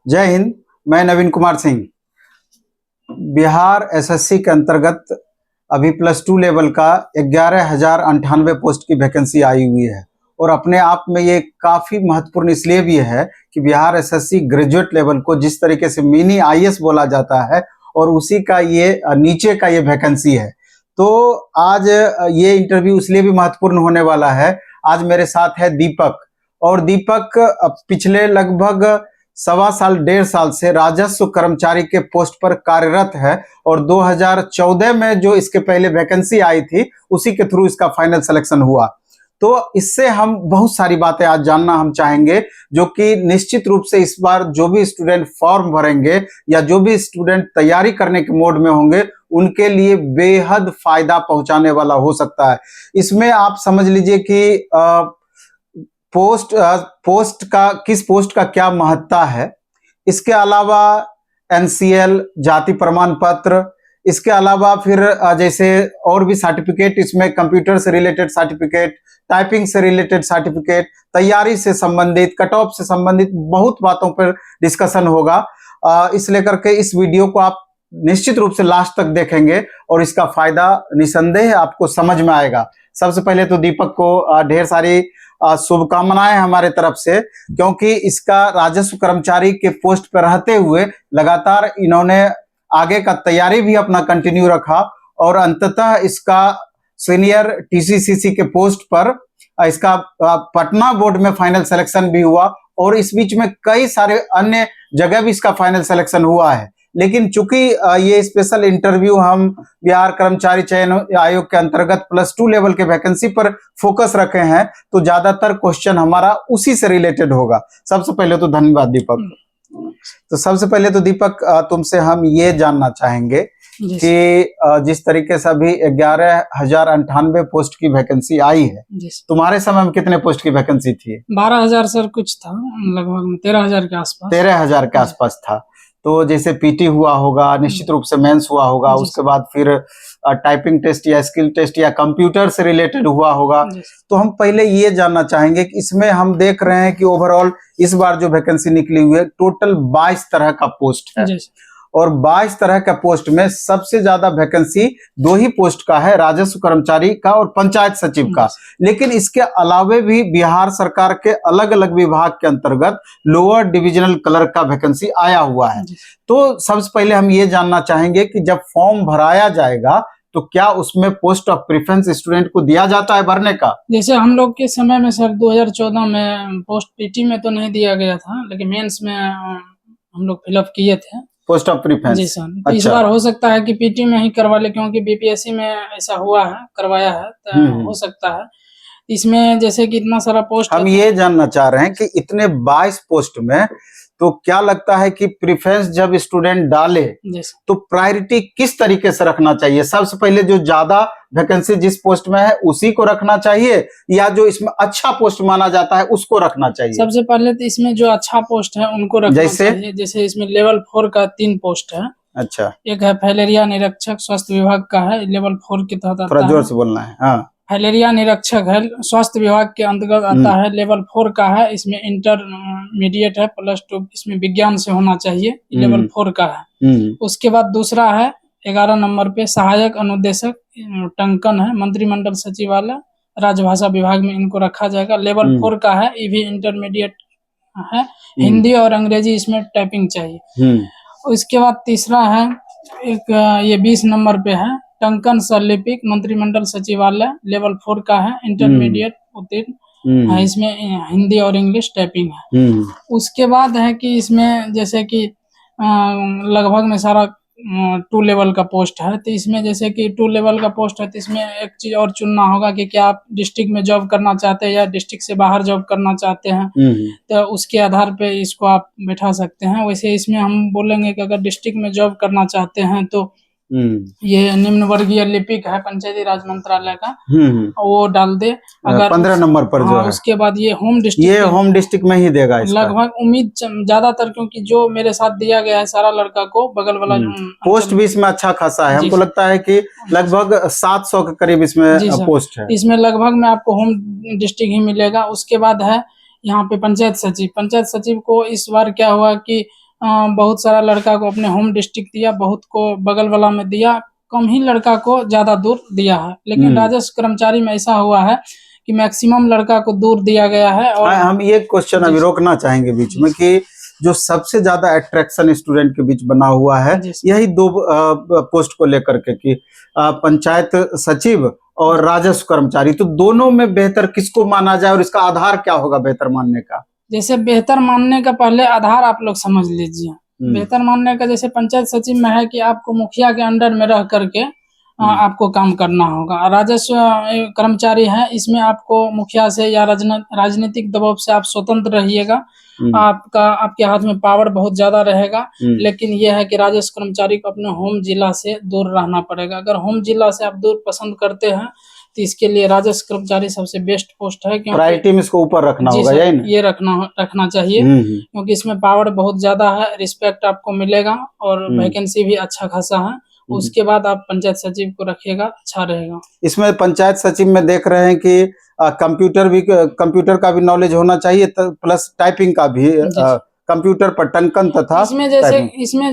जय हिंद। मैं नवीन कुमार सिंह। बिहार एसएससी के अंतर्गत अभी +2 लेवल का 11,098 पोस्ट की वैकेंसी आई हुई है और अपने आप में ये काफ़ी महत्वपूर्ण इसलिए भी है कि बिहार एसएससी ग्रेजुएट लेवल को जिस तरीके से मिनी आईएएस बोला जाता है और उसी का ये नीचे का ये वैकेंसी है। तो आज ये इंटरव्यू इसलिए भी महत्वपूर्ण होने वाला है। आज मेरे साथ है दीपक, और दीपक पिछले लगभग 1.25 साल से राजस्व कर्मचारी के पोस्ट पर कार्यरत है और 2014 में जो इसके पहले वैकेंसी आई थी उसी के थ्रू इसका फाइनल सिलेक्शन हुआ। तो इससे हम बहुत सारी बातें आज जानना हम चाहेंगे, जो कि निश्चित रूप से इस बार जो भी स्टूडेंट फॉर्म भरेंगे या जो भी स्टूडेंट तैयारी करने के मोड में होंगे उनके लिए बेहद फायदा पहुंचाने वाला हो सकता है। इसमें आप समझ लीजिए कि पोस्ट का किस पोस्ट का क्या महत्ता है, इसके अलावा एनसीएल, जाति प्रमाण पत्र, इसके अलावा फिर जैसे और भी सर्टिफिकेट, इसमें कंप्यूटर से रिलेटेड सर्टिफिकेट, टाइपिंग से रिलेटेड सर्टिफिकेट, तैयारी से संबंधित, कट ऑफ से संबंधित बहुत बातों पर डिस्कशन होगा। इस लेकर के इस वीडियो को आप निश्चित रूप से लास्ट तक देखेंगे और इसका फायदा निसंदेह आपको समझ में आएगा। सबसे पहले तो दीपक को ढेर सारी शुभकामनाएं हमारे तरफ से, क्योंकि इसका राजस्व कर्मचारी के पोस्ट पर रहते हुए लगातार इन्होंने आगे का तैयारी भी अपना कंटिन्यू रखा और अंततः इसका सीनियर टीसीसीसी के पोस्ट पर इसका पटना बोर्ड में फाइनल सिलेक्शन भी हुआ और इस बीच में कई सारे अन्य जगह भी इसका फाइनल सिलेक्शन हुआ है। लेकिन चूंकि ये स्पेशल इंटरव्यू हम बिहार कर्मचारी चयन आयोग के अंतर्गत +2 लेवल के वैकेंसी पर फोकस रखे हैं, तो ज्यादातर क्वेश्चन हमारा उसी से रिलेटेड होगा। सबसे पहले तो धन्यवाद दीपक। तो सबसे पहले तो दीपक तुमसे हम ये जानना चाहेंगे कि जिस तरीके से अभी 11,098 पोस्ट की वैकेंसी आई है, तुम्हारे समय में कितने पोस्ट की वैकेंसी थी? 12,000 सर कुछ था, लगभग 13,000 के आसपास। 13,000 के आसपास था। तो जैसे पीटी हुआ होगा, निश्चित रूप से मेंस हुआ होगा, उसके बाद फिर टाइपिंग टेस्ट या स्किल टेस्ट या कंप्यूटर से रिलेटेड हुआ होगा। तो हम पहले ये जानना चाहेंगे कि इसमें हम देख रहे हैं कि ओवरऑल इस बार जो वैकेंसी निकली हुई है टोटल 22 तरह का पोस्ट है और 22 तरह का पोस्ट में सबसे ज्यादा वैकेंसी 2 ही पोस्ट का है, राजस्व कर्मचारी का और पंचायत सचिव का। लेकिन इसके अलावे भी बिहार सरकार के अलग अलग विभाग के अंतर्गत लोअर डिविजनल क्लर्क का वैकेंसी आया हुआ है। तो सबसे पहले हम ये जानना चाहेंगे कि जब फॉर्म भराया जाएगा तो क्या उसमें पोस्ट ऑफ प्रेफरेंस स्टूडेंट को दिया जाता है भरने का? जैसे हम लोग के समय में सर 2014 में पोस्ट पीटी में तो नहीं दिया गया था, लेकिन मेंस में हम लोग फिलअप किए थे पोस्ट ऑफ प्रेफरेंस। जी सर। अच्छा। इस बार हो सकता है कि पीटी में ही करवा ले, क्योंकि बीपीएससी में ऐसा हुआ है, करवाया है, तो हो सकता है इसमें जैसे कि इतना सारा पोस्ट। हम ये जानना चाह रहे हैं कि इतने 22 पोस्ट में तो क्या लगता है कि प्रेफरेंस जब स्टूडेंट डाले तो प्रायोरिटी किस तरीके से रखना चाहिए? सबसे पहले जो ज्यादा वैकेंसी जिस पोस्ट में है उसी को रखना चाहिए या जो इसमें अच्छा पोस्ट माना जाता है उसको रखना चाहिए? सबसे पहले तो इसमें जो अच्छा पोस्ट है उनको रखना चाहिए। जैसे इसमें लेवल 4 का 3 पोस्ट है। अच्छा। एक है फैलेरिया निरीक्षक, स्वास्थ्य विभाग का है, लेवल 4 के तहत आता है। जोर से बोलना है। हाँ। फैलेरिया निरीक्षक है, स्वास्थ्य विभाग के अंतर्गत आता है, लेवल 4 का है। इसमें इंटरमीडिएट है, +2 इसमें विज्ञान से होना चाहिए, लेवल 4 का है। उसके बाद दूसरा है 11 नंबर पे सहायक अनुदेशक टंकन है, मंत्रिमंडल सचिवालय, राजभाषा विभाग में इनको रखा जाएगा, लेवल 4 का है। ये भी इंटरमीडिएट है, हिंदी और अंग्रेजी इसमें टाइपिंग चाहिए। उसके बाद तीसरा है एक ये 20 नंबर पे है टंकन सरलिपिक, मंत्रिमंडल सचिवालय, लेवल 4 का है, इंटरमीडिएट उत्तीर्ण है, इसमें हिंदी और इंग्लिश टाइपिंग है। उसके बाद है कि इसमें जैसे कि लगभग में सारा 2 लेवल का पोस्ट है। तो इसमें जैसे कि 2 लेवल का पोस्ट है तो इसमें एक चीज और चुनना होगा कि क्या आप डिस्ट्रिक्ट में जॉब करना चाहते हैं या डिस्ट्रिक्ट से बाहर जॉब करना चाहते हैं, तो उसके आधार पे इसको आप बैठा सकते हैं। वैसे इसमें हम बोलेंगे कि अगर डिस्ट्रिक्ट में जॉब करना चाहते हैं तो ये निम्न वर्गीय लिपिक है, पंचायती राज मंत्रालय का, वो डाल दे अगर 15 नंबर पर जो है। उसके बाद ये होम डिस्ट्रिक्ट में ही देगा इसका। लगभग उम्मीद ज्यादातर, क्योंकि जो मेरे साथ दिया गया है सारा लड़का को बगल वाला पोस्ट भी इसमें अच्छा खासा है। हमको लगता है कि लगभग 700 के करीब इसमें पोस्ट है। इसमें लगभग में आपको होम डिस्ट्रिक्ट ही मिलेगा। उसके बाद है यहाँ पे पंचायत सचिव को इस बार क्या हुआ कि बहुत सारा लड़का को अपने होम डिस्ट्रिक्ट दिया, बहुत को बगल वाला में दिया, कम ही लड़का को ज्यादा दूर दिया है। लेकिन राजस्व कर्मचारी में ऐसा हुआ है कि मैक्सिमम लड़का को दूर दिया गया है। और हम ये क्वेश्चन अभी रोकना चाहेंगे बीच में कि जो सबसे ज्यादा अट्रैक्शन स्टूडेंट के बीच बना हुआ है यही दो पोस्ट को लेकर के कि पंचायत सचिव और राजस्व कर्मचारी, तो दोनों में बेहतर किसको माना जाए और इसका आधार क्या होगा बेहतर मानने का? जैसे बेहतर मानने का पहले आधार आप लोग समझ लीजिए। बेहतर मानने का जैसे पंचायत सचिव में है कि आपको मुखिया के अंडर में रह करके आपको काम करना होगा। राजस्व कर्मचारी है, इसमें आपको मुखिया से या राजनीतिक दबाव से आप स्वतंत्र रहिएगा, आपके हाथ में पावर बहुत ज्यादा रहेगा। लेकिन यह है कि राजस्व कर्मचारी को अपने होम जिला से दूर रहना पड़ेगा। अगर होम जिला से आप दूर पसंद करते हैं तो इसके लिए राजस्व कर्मचारी सबसे बेस्ट पोस्ट है, क्योंकि प्रायोरिटी में इसको ऊपर रखना होगा, ये रखना चाहिए, क्योंकि इसमें पावर बहुत ज्यादा है, रिस्पेक्ट आपको मिलेगा और वैकेंसी भी अच्छा खासा है। उसके बाद आप पंचायत सचिव को रखिएगा, अच्छा रहेगा। इसमें पंचायत सचिव में देख रहे हैं कि कंप्यूटर का भी नॉलेज होना चाहिए, प्लस टाइपिंग का भी, कंप्यूटर पर टंकन तथा इसमें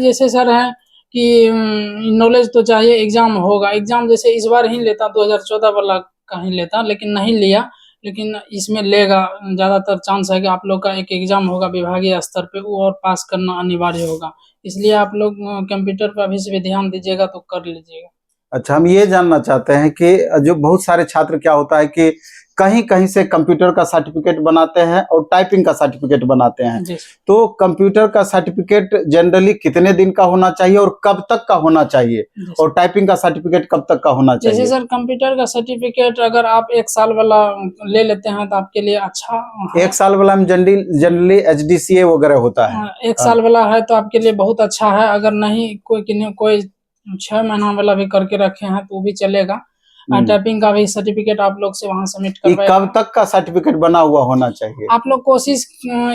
जैसे सर है कि नॉलेज तो चाहिए। एग्जाम होगा, एग्जाम जैसे इस बार ही लेता 2014 वाला का ही लेता, लेकिन नहीं लिया, लेकिन इसमें लेगा। ज्यादातर चांस है कि आप लोग का एक एग्जाम होगा विभागीय स्तर पे, वो और पास करना अनिवार्य होगा। इसलिए आप लोग कंप्यूटर पर अभी से भी ध्यान दीजिएगा तो कर लीजिएगा। अच्छा, हम ये जानना चाहते हैं कि जो बहुत सारे छात्र क्या होता है कि कहीं कहीं से कंप्यूटर का सर्टिफिकेट बनाते हैं और टाइपिंग का सर्टिफिकेट बनाते हैं, तो कंप्यूटर का सर्टिफिकेट जनरली कितने दिन का होना चाहिए और कब तक का होना चाहिए, और टाइपिंग का सर्टिफिकेट कब तक का होना चाहिए? जैसे सर कंप्यूटर का सर्टिफिकेट अगर आप 1 साल वाला ले लेते हैं तो आपके लिए अच्छा। 1 साल वाला में जनरली HDCA वगैरह होता है। 1 साल वाला है तो आपके लिए बहुत अच्छा है। अगर नहीं कोई 6 महीना वाला भी करके रखे हैं तो भी चलेगा। टाइपिंग का भी सर्टिफिकेट आप लोग से वहां सबमिट करवाएं। कब तक का सर्टिफिकेट बना हुआ होना चाहिए? आप लोग कोशिश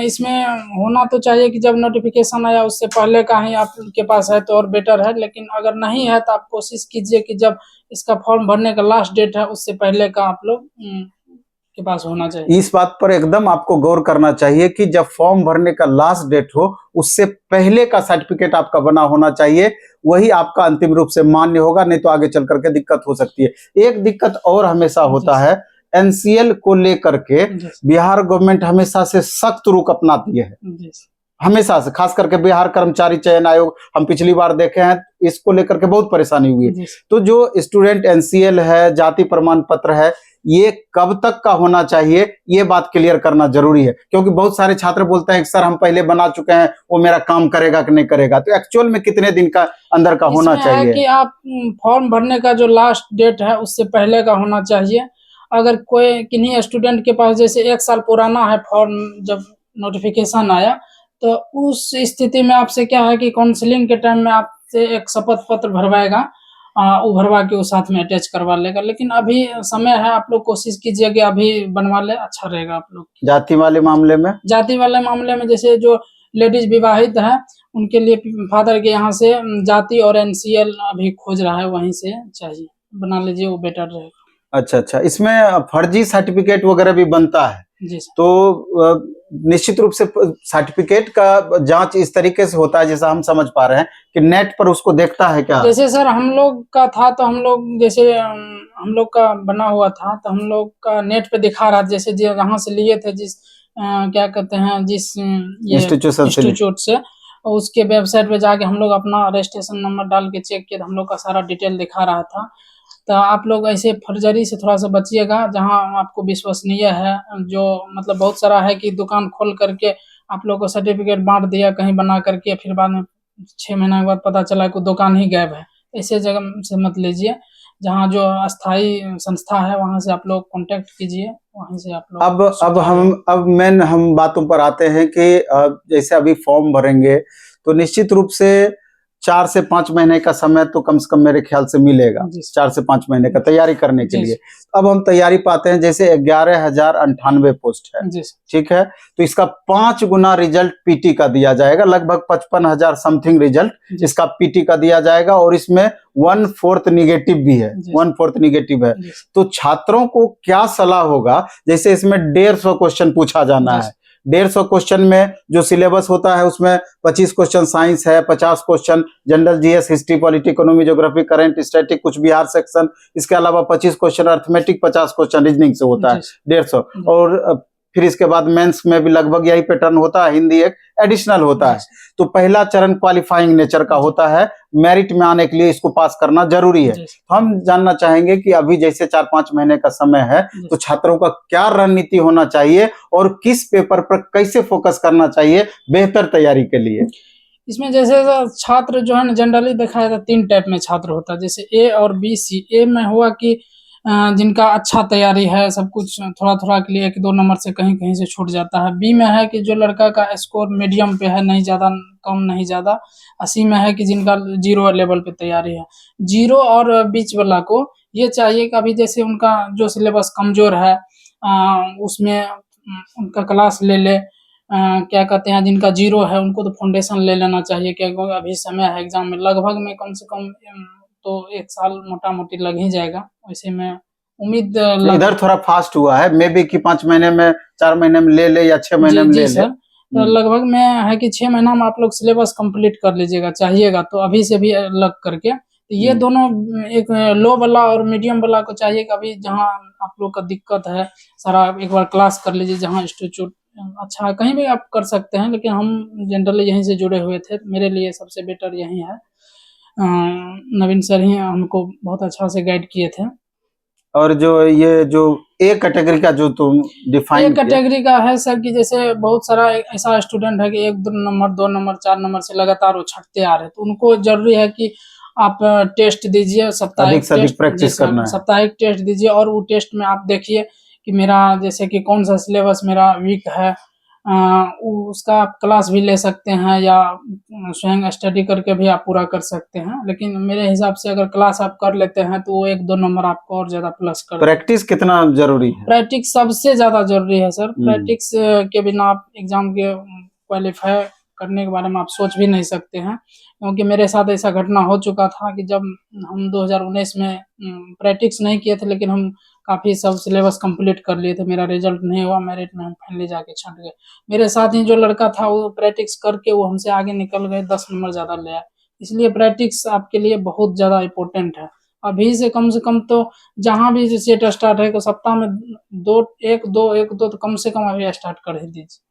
इसमें होना तो चाहिए कि जब नोटिफिकेशन आया उससे पहले का ही आपके पास है तो और बेटर है। लेकिन अगर नहीं है तो आप कोशिश कीजिए कि जब इसका फॉर्म भरने का लास्ट डेट है उससे पहले का आप लोग के पास होना चाहिए। इस बात पर एकदम आपको गौर करना चाहिए कि जब फॉर्म भरने का लास्ट डेट हो उससे पहले का सर्टिफिकेट आपका बना होना चाहिए, वही आपका अंतिम रूप से मान्य होगा, नहीं तो आगे चल करके दिक्कत हो सकती है। एक दिक्कत और हमेशा होता है, NCL को लेकर के बिहार गवर्नमेंट हमेशा से सख्त रुख अपनाती है, हमेशा से, खास करके बिहार कर्मचारी चयन आयोग हम पिछली बार देखे हैं, इसको लेकर के बहुत परेशानी हुई है। तो जो स्टूडेंट NCL है, जाति प्रमाण पत्र है, ये कब तक का होना चाहिए, ये बात क्लियर करना जरूरी है, क्योंकि बहुत सारे छात्र बोलते हैं कि सर हम पहले बना चुके हैं, वो मेरा काम करेगा कि नहीं करेगा। तो एक्चुअल में कितने दिन का अंदर का होना चाहिए? है कि आप फॉर्म भरने का जो लास्ट डेट है उससे पहले का होना चाहिए। अगर कोई किन्हीं स्टूडेंट के पास जैसे 1 साल पुराना है फॉर्म जब नोटिफिकेशन आया, तो उस स्थिति में आपसे क्या है कि काउंसलिंग के टाइम में आपसे एक शपथ पत्र भरवाएगा, वो भरवा के वो साथ में अटैच करवा लेगा। लेकिन अभी समय है, आप लोग कोशिश कीजिए कि अभी बनवा ले, अच्छा रहेगा आप लोग। जाति वाले मामले में जैसे जो लेडीज विवाहित है उनके लिए फादर के यहाँ से जाति और NCL अभी खोज रहा है, वहीं से चाहिए, बना लीजिए, वो बेटर रहेगा। अच्छा, इसमें फर्जी सर्टिफिकेट वगैरह भी बनता है जी। तो निश्चित रूप से सर्टिफिकेट का जांच इस तरीके से होता है, जैसा हम समझ पा रहे हैं कि नेट पर उसको देखता है क्या? जैसे सर हम लोग का था तो हम लोग का बना हुआ था तो हम लोग का नेट पे दिखा रहा, जैसे जहाँ से लिए थे, जिस क्या कहते हैं, जिस इंस्टीट्यूट से, उसके वेबसाइट पे जाके हम लोग अपना रजिस्ट्रेशन नंबर डाल के चेक किया, हम लोग का सारा डिटेल दिखा रहा था। तो आप लोग ऐसे फर्जरी से थोड़ा सा बचिएगा, जहां आपको विश्वसनीय है, जो मतलब बहुत सारा है कि दुकान खोल करके आप लोग को सर्टिफिकेट बांट दिया कहीं बना करके, फिर बाद में 6 महीना के बाद पता चला कि दुकान ही गायब है। ऐसे जगह से मत लीजिए, जहाँ जो अस्थाई संस्था है वहां से आप लोग कांटेक्ट कीजिए, वहीं से आप लोग। अब हम बातों पर आते हैं कि जैसे अभी फॉर्म भरेंगे तो निश्चित रूप से 4 से 5 महीने का समय तो कम से कम मेरे ख्याल से मिलेगा, 4 से 5 महीने का तैयारी करने के लिए। अब हम तैयारी पाते हैं, जैसे 11,098 पोस्ट है, ठीक है, तो इसका 5 गुना रिजल्ट PT का दिया जाएगा, लगभग 55,000 समथिंग रिजल्ट इसका PT का दिया जाएगा, और इसमें 1/4 निगेटिव भी है, 1/4 निगेटिव है। तो छात्रों को क्या सलाह होगा, जैसे इसमें 150 क्वेश्चन पूछा जाना है, 150 क्वेश्चन में जो सिलेबस होता है उसमें 25 क्वेश्चन साइंस है, 50 question general GS, history, polity, economy, geography, current, static, कुछ बिहार सेक्शन, इसके अलावा 25 क्वेश्चन अर्थमेटिक, 50 क्वेश्चन रीजनिंग से होता है, 150। और फिर इसके बाद मेंस में भी लगभग यही पैटर्न होता है, हिंदी एक एडिशनल होता है। तो पहला चरण क्वालिफाइंग नेचर का होता है, मेरिट में आने के लिए इसको पास करना जरूरी है। हम जानना चाहेंगे कि अभी जैसे 4-5 महीने का समय है, तो छात्रों का क्या रणनीति होना चाहिए और किस पेपर पर कैसे फोकस करना चाहिए बेहतर तैयारी के लिए? इसमें जैसे छात्र जो है ना, जनरली देखा जाता है 3 टाइप में छात्र होता है, जैसे ए और बी, सी। ए में हुआ कि जिनका अच्छा तैयारी है, सब कुछ थोड़ा-थोड़ा के लिए 1-2 नंबर से कहीं-कहीं से छूट जाता है। बी में है कि जो लड़का का स्कोर मीडियम पे है, नहीं ज़्यादा कम नहीं ज़्यादा। सी में है कि जिनका 0 लेवल पे तैयारी है। 0 और बीच वाला को ये चाहिए कि अभी जैसे उनका जो सिलेबस कमज़ोर है उसमें उनका क्लास ले ले। क्या कहते हैं, जिनका 0 है उनको तो फाउंडेशन ले लेना चाहिए, क्योंकि अभी समय है एग्ज़ाम में। लगभग में कम से कम तो 1 साल मोटा-मोटी लग ही जाएगा। वैसे में उम्मीद इधर थोड़ा फास्ट हुआ है, मे बी कि 5 महीने में, 4 महीने में ले ले या 6 महीने में ले ले। तो लगभग में है कि 6 महीना में आप लोग सिलेबस कंप्लीट कर लीजिएगा, चाहिएगा तो अभी से भी लग करके। तो ये दोनों, एक लो वाला और मीडियम वाला को चाहिए कि अभी जहाँ आप लोग का दिक्कत है, सारा एक बार क्लास कर लीजिए। जहाँ इंस्टीट्यूट अच्छा है, कहीं भी आप कर सकते हैं, लेकिन हम जनरली यहीं से जुड़े हुए थे, मेरे लिए सबसे बेटर यही है। नवीन सर ही हमको बहुत अच्छा से गाइड किए थे। और जो ये जो ए कैटेगरी का जो तुम डिफाइन किया, कैटेगरी का है सर कि जैसे बहुत सारा ऐसा स्टूडेंट है कि 1 नंबर 2 नंबर 4 नंबर से लगातार वो छटते आ रहे हैं, तो उनको जरूरी है कि आप टेस्ट दीजिए, साप्ताहिक टेस्ट प्रैक्टिस करना है। साप्ताहिक टेस्ट दीजिए, और वो टेस्ट में आप देखिए कि मेरा जैसे कि कौन सा सिलेबस मेरा वीक है, उसका आप क्लास भी ले सकते हैं या स्वयं स्टडी करके भी आप पूरा कर सकते हैं। लेकिन मेरे हिसाब से अगर क्लास आप कर लेते हैं तो वो 1-2 नंबर आपको और ज्यादा प्लस कर। प्रैक्टिस कितना जरूरी है? प्रैक्टिस सबसे ज्यादा जरूरी है सर। प्रैक्टिस के बिना आप एग्जाम के क्वालिफाई करने के बारे में आप सोच भी नहीं सकते हैं, क्योंकि मेरे साथ ऐसा घटना हो चुका था कि जब हम 2019 में प्रैक्टिस नहीं किए थे, लेकिन हम काफ़ी सब सिलेबस कंप्लीट कर लिए थे, मेरा रिजल्ट नहीं हुआ, मेरिट में हम फाइनली जाके छंट गए। मेरे साथ ही जो लड़का था वो प्रैक्टिस करके वो हमसे आगे निकल गए, 10 नंबर ज़्यादा ले आए। इसलिए प्रैक्टिस आपके लिए बहुत ज़्यादा इम्पोर्टेंट है। अभी से कम तो जहाँ भी सेट स्टार्ट है तो सप्ताह में 1-2 तो कम से कम अभी स्टार्ट कर ही दीजिए।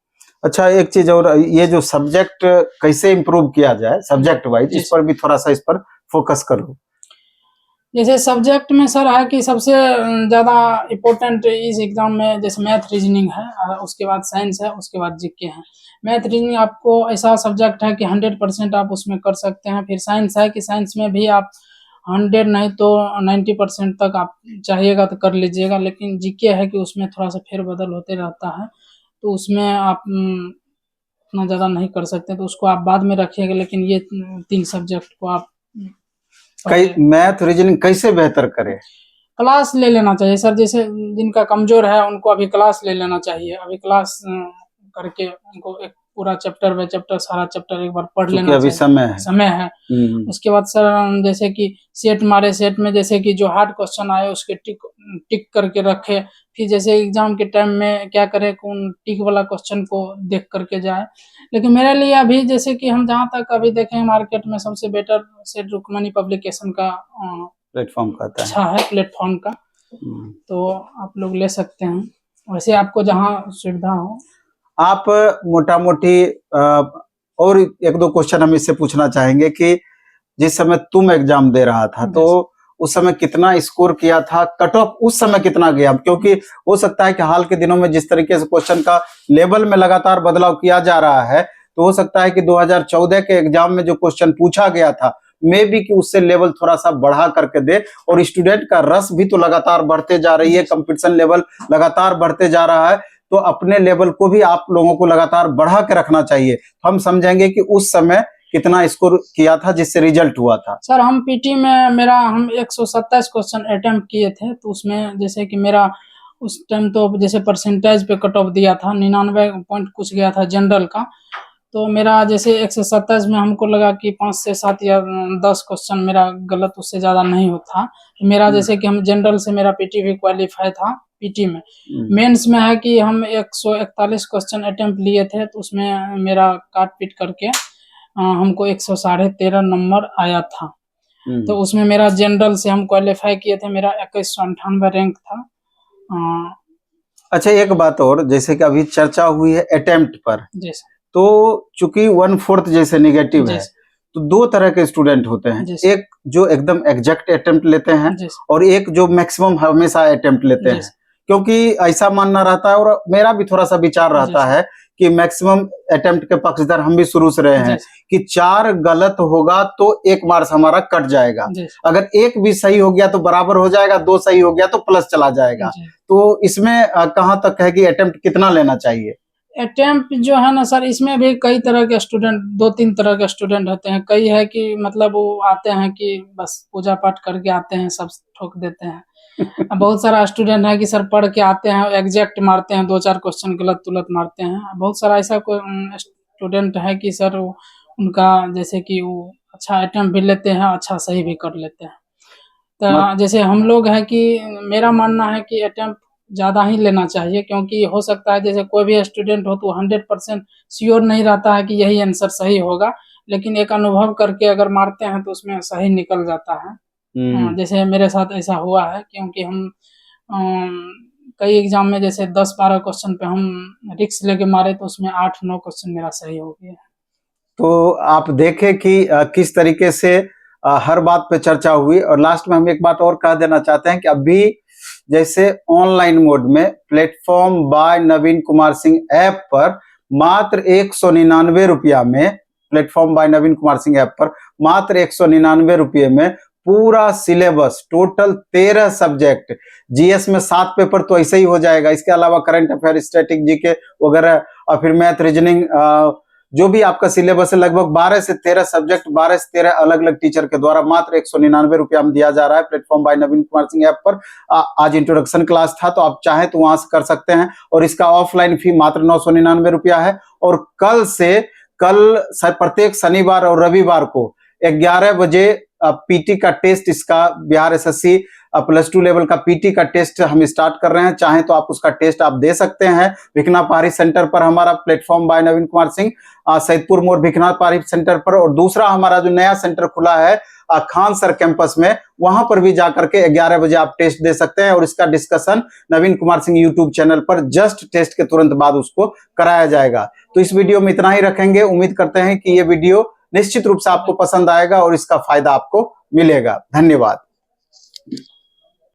अच्छा, एक चीज और, ये जो सब्जेक्ट कैसे इम्प्रूव किया जाए सब्जेक्ट वाइज, इस पर भी थोड़ा सा इस पर फोकस करो। जैसे सब्जेक्ट में सर है कि सबसे ज़्यादा इम्पोर्टेंट इस एग्ज़ाम में जैसे मैथ रीजनिंग है, उसके बाद साइंस है, उसके बाद जीके है। मैथ रीजनिंग आपको ऐसा सब्जेक्ट है कि 100% आप उसमें कर सकते हैं। फिर साइंस है कि साइंस में भी आप 100 नहीं तो 90% तक आप चाहिएगा तो कर लीजिएगा। लेकिन जीके है कि उसमें थोड़ा सा फेरबदल होते रहता है, तो उसमें आप उतना ज़्यादा नहीं कर सकते, तो उसको आप बाद में रखिएगा। लेकिन ये 3 सब्जेक्ट को आप मैथ रीजनिंग कैसे बेहतर करें? क्लास ले लेना चाहिए सर। जैसे जिनका कमजोर है उनको अभी क्लास ले लेना चाहिए। अभी क्लास करके उनको एक पूरा चैप्टर बाय चैप्टर सारा चैप्टर एक बार पढ़ लेना अभी चाहिए। समय है। उसके बाद सर जैसे कि सेट मारे, सेट में जैसे कि जो हार्ड क्वेश्चन आए उसके टिक करके रखे। फिर जैसे एग्जाम के टाइम में क्या करें, कौन टिक वाला क्वेश्चन को देख करके जाए। लेकिन मेरे लिए अभी जैसे कि हम जहाँ तक अभी देखें मार्केट में सबसे बेटर सेट रुक्मणी पब्लिकेशन का प्लेटफॉर्म कहता है, अच्छा है प्लेटफॉर्म का, तो आप लोग ले सकते हैं। वैसे आपको जहाँ सुविधा हो आप मोटा मोटी और 1-2 क्वेश्चन हम इससे पूछना चाहेंगे कि जिस समय तुम एग्जाम दे रहा था तो उस समय कितना स्कोर किया था, कट ऑफ उस समय कितना गया? क्योंकि हो सकता है कि हाल के दिनों में जिस तरीके से क्वेश्चन का लेवल में लगातार बदलाव किया जा रहा है, तो हो सकता है कि 2014 के एग्जाम में जो क्वेश्चन पूछा गया था मे बी कि उससे लेवल थोड़ा सा बढ़ा करके दे। और स्टूडेंट का रस भी तो लगातार बढ़ते जा रही है, कंपटीशन लेवल लगातार बढ़ते जा रहा है, तो अपने लेवल को भी आप लोगों को लगातार बढ़ा के रखना चाहिए। तो हम समझेंगे कि उस समय कितना स्कोर किया था जिससे रिजल्ट हुआ था। सर हम पीटी में हम 127 क्वेश्चन अटेम्प्ट किए थे, तो उसमें जैसे कि मेरा उस टाइम तो जैसे परसेंटेज पे कट ऑफ दिया था 99 पॉइंट कुछ गया था जनरल का। तो मेरा जैसे 127 में हमको लगा कि 5 से 7 या 10 क्वेश्चन मेरा गलत, उससे ज़्यादा नहीं होता। मेरा जैसे कि हम जनरल से मेरा पीटी भी क्वालिफाई था, पीटी में। मेंस में है कि हम 141 क्वेश्चन अटेम्प्ट लिए थे, तो उसमें मेरा काट पीट करके हमको 113.5 नंबर आया था। तो उसमें मेरा जनरल से हम क्वालिफाई किए थे, मेरा 2198 रैंक था। अच्छा, एक बात और, जैसे कि अभी चर्चा हुई है अटेम्प्ट पर, जैसे तो चूंकि 1/4 जैसे निगेटिव है, तो दो तरह के स्टूडेंट होते हैं, एक जो एकदम एग्जैक्ट अटेम्प्ट लेते हैं और एक जो मैक्सिमम हमेशा अटेम्प्ट लेते हैं। क्योंकि ऐसा मानना रहता है, और मेरा भी थोड़ा सा विचार रहता है कि मैक्सिमम अटेम्प्ट के पक्षधर हम भी शुरू से रहे हैं कि 4 गलत होगा तो 1 मार्क्स हमारा कट जाएगा, अगर 1 भी सही हो गया तो बराबर हो जाएगा, 2 सही हो गया तो प्लस चला जाएगा। तो इसमें कहाँ तक है कि अटेम्प्ट कितना लेना चाहिए? अटेम्प्ट जो है ना सर, इसमें भी कई तरह के स्टूडेंट, 2-3 तरह के स्टूडेंट होते हैं। कई है कि मतलब वो आते हैं कि बस पूजा पाठ करके आते हैं, सब ठोक देते हैं। बहुत सारा स्टूडेंट है कि सर पढ़ के आते हैं, एग्जैक्ट मारते हैं, 2-4 क्वेश्चन गलत तुलत मारते हैं। बहुत सारा ऐसा स्टूडेंट है कि सर उनका जैसे कि वो अच्छा अटेम्प्ट भी लेते हैं, अच्छा सही भी कर लेते हैं। तो जैसे हम लोग है कि मेरा मानना है कि अटेम्प्ट ज्यादा ही लेना चाहिए, क्योंकि हो सकता है जैसे कोई भी स्टूडेंट हो तो 100% श्योर नहीं रहता है कि यही आंसर सही होगा, लेकिन एक अनुभव करके अगर मारते हैं तो उसमें सही निकल जाता है। जैसे मेरे साथ ऐसा हुआ है, क्योंकि हम कई एग्जाम में जैसे 10-12 क्वेश्चन पे हम रिस्क लेके मारे, तो उसमें 8-9 क्वेश्चन मेरा सही हो गया। तो आप देखें कि किस तरीके से हर बात पे चर्चा हुई, और लास्ट में हम एक बात और कह देना चाहते हैं कि अभी जैसे ऑनलाइन मोड में प्लेटफॉर्म बाय नवीन कुमार सिंह ऐप पर मात्र 199 रुपया में, प्लेटफॉर्म बाय नवीन कुमार सिंह ऐप पर मात्र 199 रुपये में पूरा सिलेबस, टोटल 13 सब्जेक्ट, जीएस में 7 पेपर तो ऐसे ही हो जाएगा, इसके अलावा करंट अफेयर, स्टैटिक, जीके वगैरह, और फिर मैथ, रीजनिंग, जो भी आपका सिलेबस है, लगभग 12 से 13 सब्जेक्ट, 12 से 13 अलग अलग टीचर के द्वारा मात्र 199 रुपया में दिया जा रहा है प्लेटफॉर्म बाय नवीन कुमार सिंह ऐप पर। आज इंट्रोडक्शन क्लास था, तो आप चाहें तो वहां से कर सकते हैं, और इसका ऑफलाइन फी मात्र 999 रुपया है। और कल प्रत्येक शनिवार और रविवार को 11 बजे पीटी का टेस्ट, इसका बिहार एसएससी +2 लेवल का पीटी का टेस्ट हम स्टार्ट कर रहे हैं। चाहें तो आप उसका टेस्ट आप दे सकते हैं भिखना पारी सेंटर पर, हमारा प्लेटफॉर्म बाय नवीन कुमार सिंह सैदपुर मोड़ भिखना पारी सेंटर पर, और दूसरा हमारा जो नया सेंटर खुला है खान सर कैंपस में, वहां पर भी जाकर के 11 बजे आप टेस्ट दे सकते हैं, और इसका डिस्कशन नवीन कुमार सिंह यूट्यूब चैनल पर जस्ट टेस्ट के तुरंत बाद उसको कराया जाएगा। तो इस वीडियो में इतना ही रखेंगे। उम्मीद करते हैं कि ये वीडियो निश्चित रूप से आपको पसंद आएगा और इसका फायदा आपको मिलेगा। धन्यवाद।